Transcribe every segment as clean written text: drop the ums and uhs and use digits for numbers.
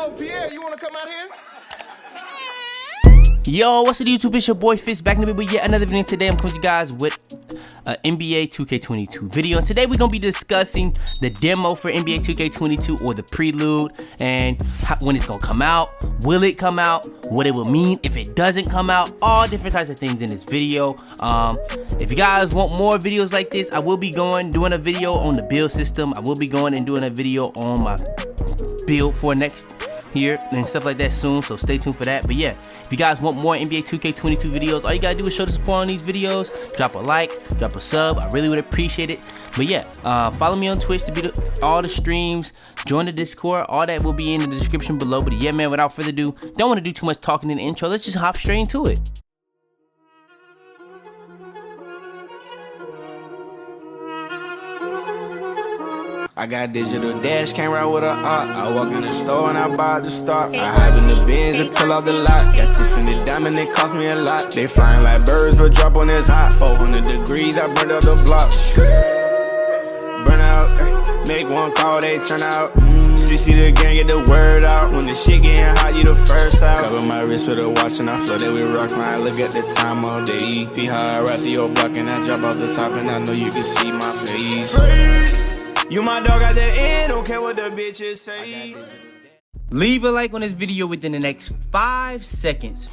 Yo, Pierre, you want to come out here? Yo, what's up YouTube? It's your boy Fitz back in the video with yet another video. Today I'm coming to you guys with an NBA 2K22 video, and today we're gonna be discussing the demo for NBA 2K22 or the prelude, and when it's gonna come out, will it come out, what it will mean if it doesn't come out, all different types of things in this video. If you guys want more videos like this, I will be doing a video on the build system. I will be doing a video on my build for next year and stuff like that soon, so stay tuned for that. But yeah, if you guys want more NBA 2K22 videos, all you gotta do is show the support on these videos, drop a like, drop a sub. I really would appreciate it. But yeah, follow me on Twitch to be all the streams, join the Discord, all that will be in the description below. But yeah, man, without further ado, don't want to do too much talking in the intro, let's just hop straight into it. I got digital dash camera with a I walk in the store and I buy the stock. I hide in the bins and pull out the lot. Got Tiffany diamond, it cost me a lot. They flying like birds, but drop on this hot. 400 degrees, I burned up the block. Burn out, make one call, they turn out. CC the gang, get the word out. When the shit getting hot, you the first out. Cover my wrist with a watch and I flooded with rocks. Now I look at the time all day. Be high, I rap the old block and I drop off the top and I know you can see my face. You my dog at the end, don't care what the bitches say. Leave a like on this video within the next 5 seconds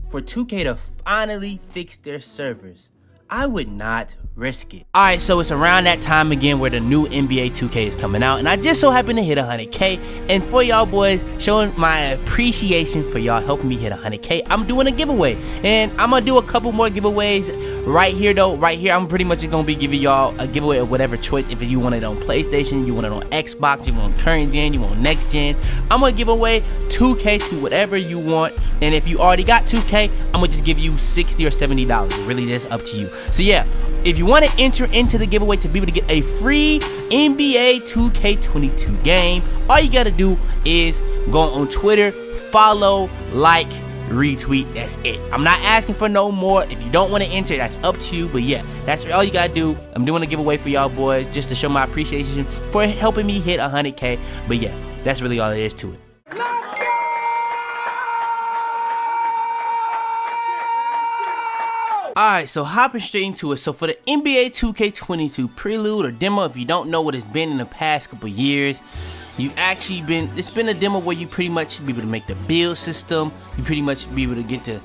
for 2K to finally fix their servers. I would not risk it. Alright, so it's around that time again where the new NBA 2K is coming out, and I just so happen to hit 100K, and for y'all boys, showing my appreciation for y'all helping me hit 100K, I'm doing a giveaway, and I'm gonna do a couple more giveaways right here though. Right here, I'm pretty much just gonna be giving y'all a giveaway of whatever choice. If you want it on PlayStation, you want it on Xbox, you want current gen, you want next gen, I'm gonna give away 2K to whatever you want. And if you already got 2K, I'm gonna just give you $60 or $70. Really, that's up to you. So yeah, if you want to enter into the giveaway to be able to get a free NBA 2K22 game, all you gotta do is go on Twitter, follow, like, retweet. That's it. I'm not asking for no more. If you don't want to enter, that's up to you. But yeah, that's all you gotta do. I'm doing a giveaway for y'all boys just to show my appreciation for helping me hit 100K. But yeah, that's really all there is to it. Alright, so hopping straight into it. So for the NBA 2K22 prelude or demo, if you don't know what it's been in the past couple years, it's been a demo where you pretty much be able to make the build system. You pretty much be able to get to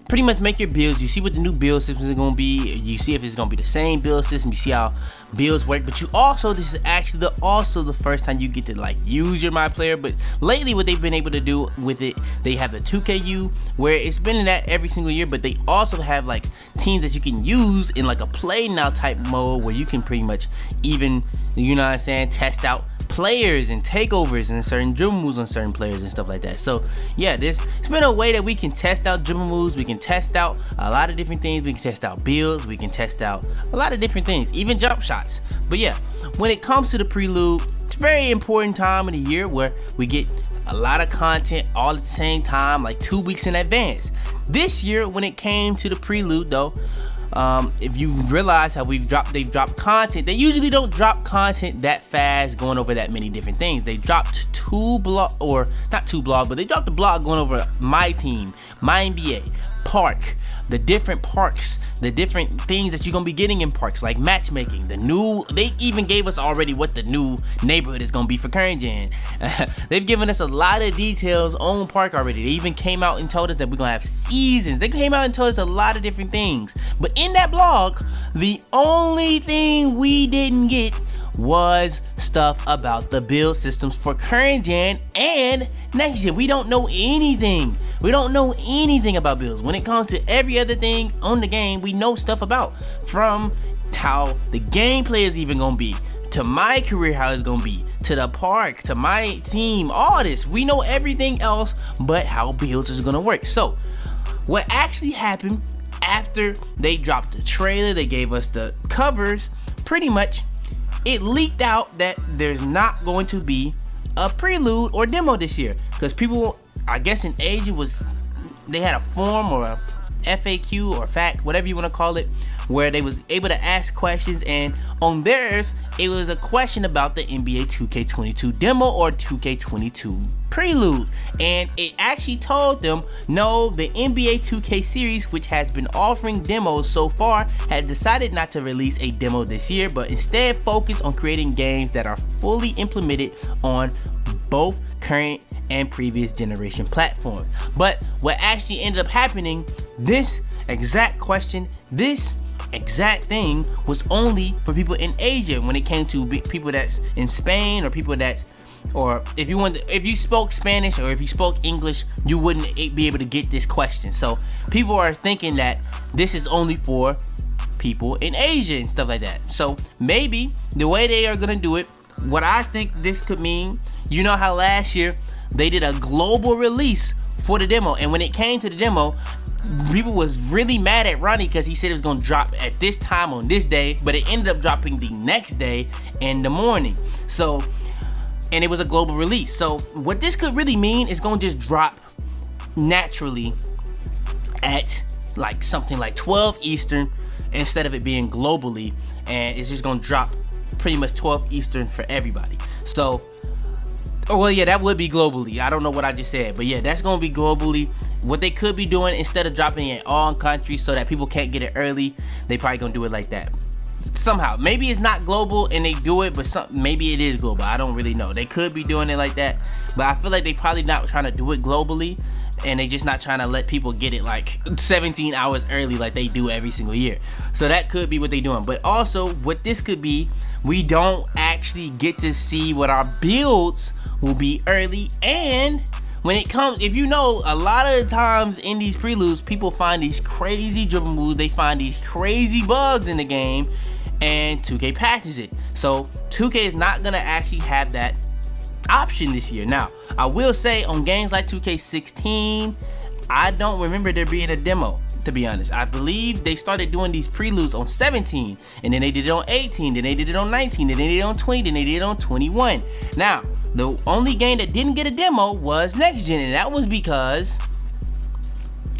pretty much make your builds. You see what the new build systems are gonna be. You see if it's gonna be the same build system. You see how builds work. But this is actually also the first time you get to like use your My Player. But lately, what they've been able to do with it, they have the 2KU where it's been in that every single year. But they also have like teams that you can use in like a play now type mode where you can pretty much even, you know what I'm saying, test out players and takeovers and certain dribble moves on certain players and stuff like that. So yeah, it's been a way that we can test out dribble moves, we can test out a lot of different things, we can test out builds, we can test out a lot of different things, even jump shots. But yeah, when it comes to the prelude, it's a very important time of the year where we get a lot of content all at the same time, like 2 weeks in advance. This year, when it came to the prelude though, if you realize how they've dropped content, they usually don't drop content that fast going over that many different things. They dropped but they dropped the blog going over my team, my NBA, park, the different parks, the different things that you're gonna be getting in parks, like matchmaking, they even gave us already what the new neighborhood is gonna be for current gen. They've given us a lot of details on park already. They even came out and told us that we're gonna have seasons. They came out and told us a lot of different things. But in that blog, the only thing we didn't get was stuff about the build systems for current gen and next gen. We don't know anything. We don't know anything about builds. When it comes to every other thing on the game, we know stuff about, from how the gameplay is even gonna be, to my career how it's gonna be, to the park, to my team, all this. We know everything else but how builds is gonna work. So what actually happened after they dropped the trailer, they gave us the covers, pretty much it leaked out that there's not going to be a prelude or demo this year, because people, I guess in age, they had a form or a FAQ or fact, whatever you want to call it, where they was able to ask questions, and on theirs, it was a question about the NBA 2K22 demo or 2K22 Prelude, and it actually told them no, the NBA 2K series, which has been offering demos so far, has decided not to release a demo this year, but instead focus on creating games that are fully implemented on both current and previous generation platforms. But what actually ended up happening, this exact question, this exact thing was only for people in Asia when it came to people that's in Spain, or people that's, or if you spoke Spanish or if you spoke English, you wouldn't be able to get this question. So people are thinking that this is only for people in Asia and stuff like that. So maybe the way they are gonna do it, what I think this could mean, you know how last year they did a global release for the demo, and when it came to the demo, people was really mad at Ronnie because he said it was gonna drop at this time on this day, but it ended up dropping the next day in the morning. So, and it was a global release. So what this could really mean is gonna just drop naturally at like something like 12 Eastern instead of it being globally, and it's just gonna drop pretty much 12 Eastern for everybody. So, oh well, yeah, that would be globally. I don't know what I just said, but yeah, that's gonna be globally. What they could be doing, instead of dropping it all countries so that people can't get it early, they probably gonna do it like that somehow. Maybe it's not global and they do it, but maybe it is global. I don't really know. They could be doing it like that, but I feel like they probably not trying to do it globally, and they just not trying to let people get it like 17 hours early like they do every single year. So that could be what they doing. But also what this could be, we don't actually get to see what our builds will be early. And when it comes, if you know, a lot of the times in these preludes, people find these crazy dribble moves, they find these crazy bugs in the game, and 2K patches it. So 2K is not gonna actually have that option this year. Now, I will say on games like 2K16, I don't remember there being a demo, to be honest. I believe they started doing these preludes on 17, and then they did it on 18, then they did it on 19, then they did it on 20, then they did it on 21. Now, the only game that didn't get a demo was Next Gen, and that was because,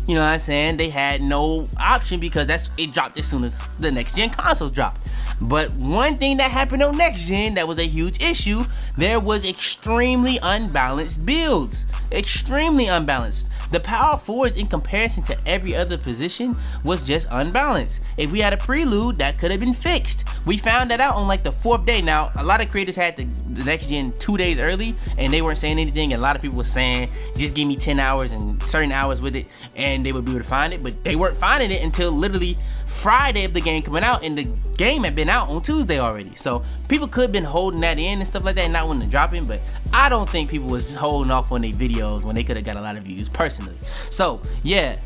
you know what I'm saying, they had no option because it dropped as soon as the Next Gen consoles dropped. But one thing that happened on Next Gen that was a huge issue, there was extremely unbalanced builds. Extremely unbalanced. The power forwards in comparison to every other position was just unbalanced. If we had a prelude, that could have been fixed. We found that out on like the 4th day. Now, a lot of creators had the Next Gen 2 days early, and they weren't saying anything, and a lot of people were saying, just give me 10 hours and certain hours with it, and they would be able to find it, but they weren't finding it until literally Friday of the game coming out, and the game had been out on Tuesday already. So people could have been holding that in and stuff like that, and not wanting to drop it, but I don't think people was just holding off on their videos when they could have got a lot of views personally. So yeah,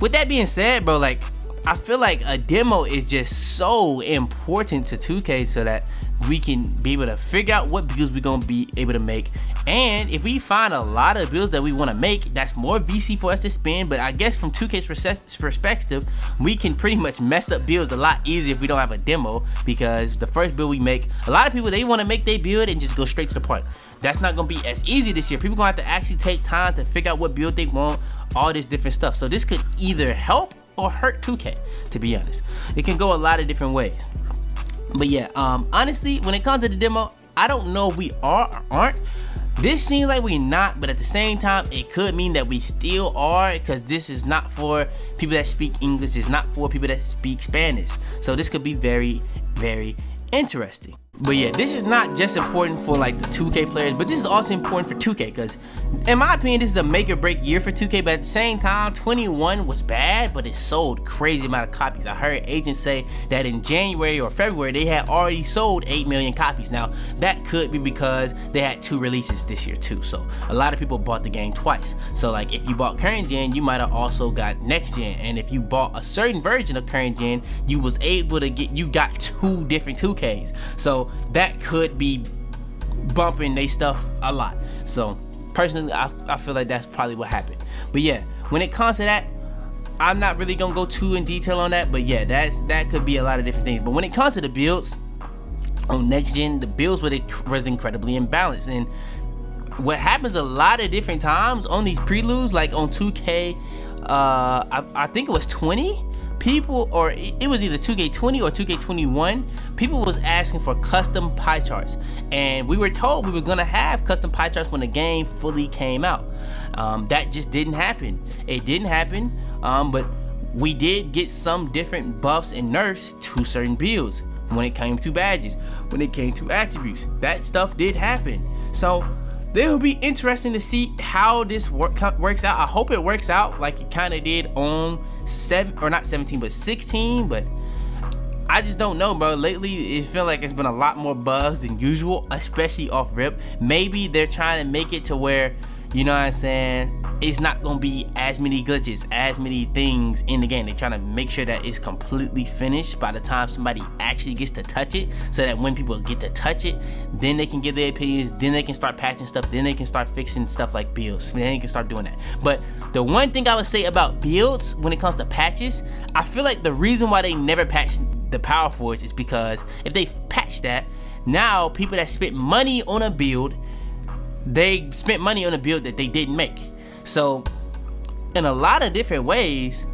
with that being said, bro, like, I feel like a demo is just so important to 2K so that we can be able to figure out what builds we're gonna be able to make. And if we find a lot of builds that we want to make, that's more VC for us to spend. But I guess from 2K's perspective, we can pretty much mess up builds a lot easier if we don't have a demo, because the first build we make, a lot of people, they want to make their build and just go straight to the point. That's not gonna be as easy this year. People gonna have to actually take time to figure out what build they want, all this different stuff. So this could either help or hurt 2K, to be honest. It can go a lot of different ways. But yeah, honestly, when it comes to the demo, I don't know if we are or aren't. This seems like we're not, but at the same time, it could mean that we still are, because this is not for people that speak English. It's not for people that speak Spanish. So this could be very, very interesting. But yeah, this is not just important for like the 2K players, but this is also important for 2K, because in my opinion, this is a make or break year for 2K. But at the same time, 21 was bad, but it sold crazy amount of copies. I heard agents say that in January or February, they had already sold 8 million copies. Now, that could be because they had 2 releases this year too. So a lot of people bought the game twice. So like if you bought current gen, you might have also got next gen. And if you bought a certain version of current gen, you was able to you got 2 different 2Ks. So that could be bumping they stuff a lot. So personally, I feel like that's probably what happened. But yeah, when it comes to that, I'm not really gonna go too in detail on that. But yeah, that could be a lot of different things. But when it comes to the builds on next gen, the builds was incredibly imbalanced. And what happens a lot of different times on these preludes, like on 2K, I think it was 20. people, or it was either 2K20 or 2K21, people was asking for custom pie charts, and we were told we were gonna have custom pie charts when the game fully came out. That just didn't happen. It didn't happen, but we did get some different buffs and nerfs to certain builds when it came to badges, when it came to attributes. That stuff did happen. So it'll be interesting to see how this works out. I hope it works out like it kind of did on 16, but I just don't know, bro. Lately it feels like it's been a lot more bugs than usual, especially off rip. Maybe they're trying to make it to where, you know what I'm saying, it's not gonna be as many glitches, as many things in the game. They're trying to make sure that it's completely finished by the time somebody actually gets to touch it, so that when people get to touch it, then they can give their opinions, then they can start patching stuff, then they can start fixing stuff like builds, then they can start doing that. But the one thing I would say about builds when it comes to patches, I feel like the reason why they never patched the power forwards is because if they patch that, now people that spent money on a build, they spent money on a build that they didn't make. So in a lot of different ways,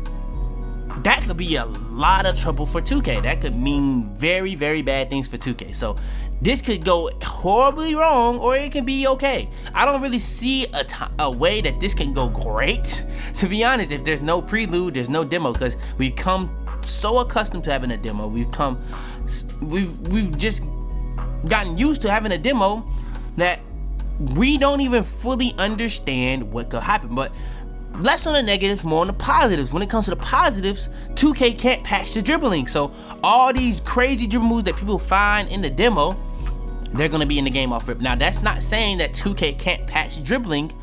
that could be a lot of trouble for 2K. That could mean very, very bad things for 2K. So this could go horribly wrong, or it can be okay. I don't really see a way that this can go great, to be honest, if there's no prelude, there's no demo, because we've come so accustomed to having a demo. We've just gotten used to having a demo that we don't even fully understand what could happen. But less on the negatives, more on the positives. When it comes to the positives, 2K can't patch the dribbling. So all these crazy dribble moves that people find in the demo, they're gonna be in the game off rip. Now that's not saying that 2K can't patch dribbling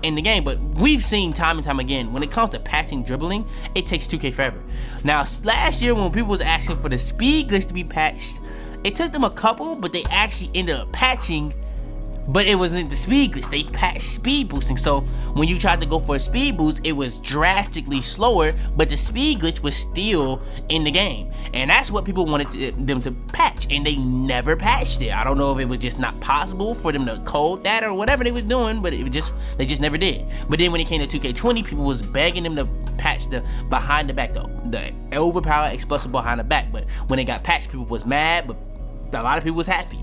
in the game, but we've seen time and time again, when it comes to patching dribbling, it takes 2K forever. Now last year when people was asking for the speed glitch to be patched, it took them a couple, but they actually ended up patching. But it wasn't the speed glitch, they patched speed boosting. So when you tried to go for a speed boost, it was drastically slower, but the speed glitch was still in the game. And that's what people wanted them to patch, and they never patched it. I don't know if it was just not possible for them to code that or whatever they was doing, but they just never did. But then when it came to 2K20, people was begging them to patch the behind the back, the overpowered explosive behind the back. But when it got patched, people was mad, but a lot of people was happy.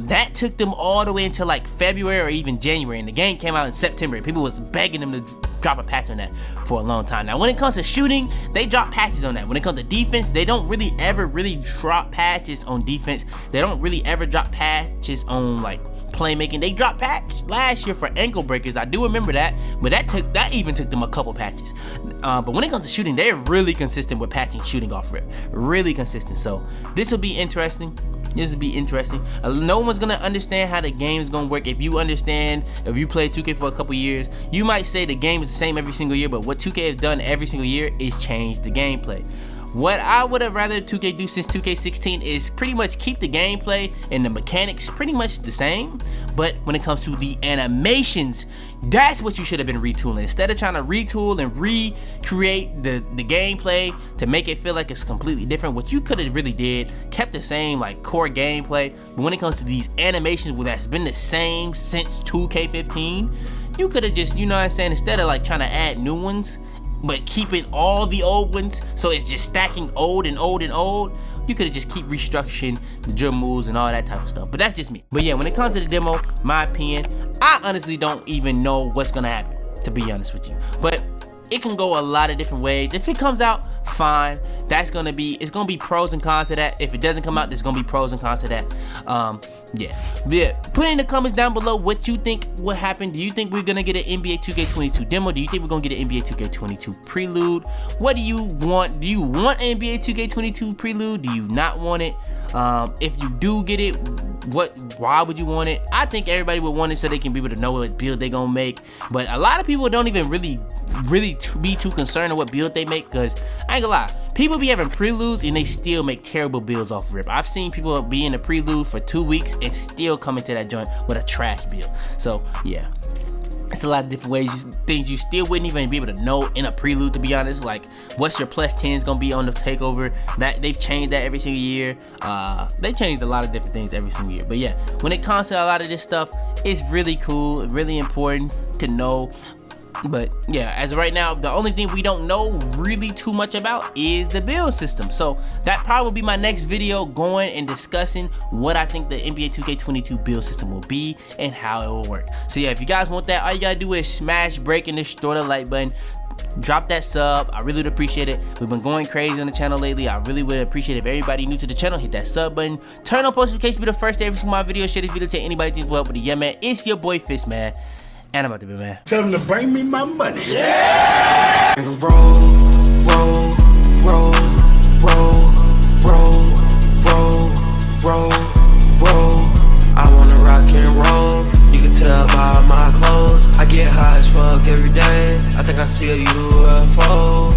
That took them all the way until like February or even January, and the game came out in September. People was begging them to drop a patch on that for a long time. Now when it comes to shooting, they drop patches on that. When it comes to defense, they don't really ever drop patches on defense. They don't really ever drop patches on like playmaking. They dropped patch last year for ankle breakers, I do remember that, but that even took them a couple patches. But when it comes to shooting, they're really consistent with patching shooting off rip, really consistent. So this will be interesting. No one's gonna understand how the game is gonna work. If you played 2K for a couple years, you might say the game is the same every single year, but what 2K has done every single year is change the gameplay. What I would have rather 2K do since 2K16 is pretty much keep the gameplay and the mechanics pretty much the same, but when it comes to the animations, that's what you should have been retooling. Instead of trying to retool and recreate the gameplay to make it feel like it's completely different, what you could have really did, kept the same like core gameplay, but when it comes to these animations, that's been the same since 2K15, you could have just, you know what I'm saying, instead of like trying to add new ones, but keeping all the old ones, so it's just stacking old and old and old, you could have just keep restructuring the dribble moves and all that type of stuff. But that's just me. But yeah, when it comes to the demo, my opinion, I honestly don't even know what's gonna happen, to be honest with you. But it can go a lot of different ways. If it comes out, fine. It's gonna be pros and cons to that. If it doesn't come out, there's gonna be pros and cons to that. Yeah. Put in the comments down below what you think will happen. Do you think we're gonna get an NBA 2K22 demo? Do you think we're gonna get an NBA 2K22 Prelude? What do you want? Do you want an NBA 2K22 Prelude? Do you not want it? If you do get it, why would you want it? I think everybody would want it so they can be able to know what build they're gonna make. But a lot of people don't even really be too concerned with what build they make, because I ain't gonna lie, people be having preludes and they still make terrible builds off rip. I've seen people be in a prelude for 2 weeks and still come into that joint with a trash build. So yeah, it's a lot of different ways, things you still wouldn't even be able to know in a prelude, to be honest. Like what's your plus 10s gonna be on the takeover. That they've changed that every single year. They changed a lot of different things every single year. But yeah, when it comes to a lot of this stuff, it's really cool, really important to know But yeah, as of right now, the only thing we don't know really too much about is the build system. So that probably will be my next video, going and discussing what I think the NBA 2K22 build system will be and how it will work. So yeah, if you guys want that, all you gotta do is smash, break, and destroy the like button. Drop that sub. I really would appreciate it. We've been going crazy on the channel lately. I really would appreciate if everybody new to the channel hit that sub button, turn on post notifications, be the first to every single my video, share this video to anybody think will help with it. Yeah, man, it's your boy Fitz, man, and I'm about to be, man. Tell them to bring me my money. Yeah. Roll, roll, roll, roll, roll, roll, roll, roll. I wanna rock and roll. You can tell by my clothes. I get high as fuck every day. I think I see a UFO.